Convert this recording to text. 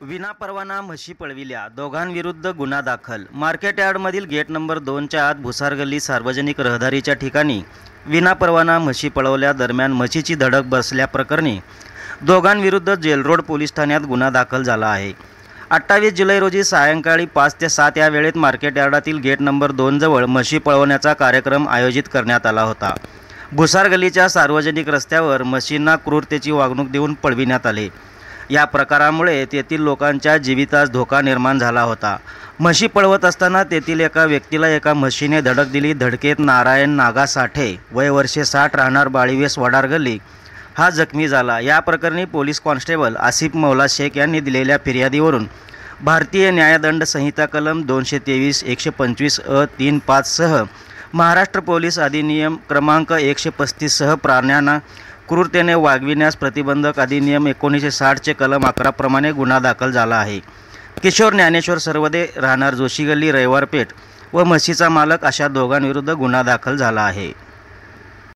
विनापरवाना म्हशी पळविल्या, दोघांविरुद्ध गुन्हा दाखल। मार्केट यार्डमधील गेट नंबर 2च्या आत भुसार गल्ली सार्वजनिक रहदारीच्या ठिकाणी विनापरवाना म्हशी पळवल्या दरम्यान म्हशीची धडक बसल्याप्रकरणी दोघांविरुद्ध जेल रोड पोलीस ठाण्यात गुन्हा दाखल झाला आहे। 28 जुलै रोजी सायंकाळी 5 ते 7 या वेळेत मार्केट यार्डातील गेट नंबर 2 जवळ म्हशी पळवण्याचा कार्यक्रम आयोजित करण्यात आला होता। भुसार गल्लीच्या सार्वजनिक रस्त्यावर म्हशींना क्रूरतेची वागणूक देऊन पळविण्यात आले। या प्रकारामुळे तेथील लोकांच्या जीवितास धोका निर्माण झाला होता। म्हशी पळवत असताना तेथील एका व्यक्तीला एका म्हशीने धडक दिली। धडकेत नारायण नागा साठे वय वर्षे 60 राहणार बाळीवेस वडार गल्ली हा जखमी झाला। या प्रकरणी पोलीस कॉन्स्टेबल आसिफ मौला शेख यांनी दिलेल्या फिर्यादीवरून भारतीय न्यायदंड संहिता कलम 223 125 अ 3 5 सह महाराष्ट्र पोलीस अधिनियम क्रमांक 135 सह प्राण्यांना क्रूरतेने वागविण्यास प्रतिबंधक अधिनियम 1960 चे कलम 11 प्रमाणे गुन्हा दाखल झाला आहे। किशोर ज्ञानेश्वर सरवदे राहणार जोशी गल्ली रविवार पेठ व म्हशीचा मालक अशा दोघांविरुद्ध गुन्हा दाखल झाला आहे।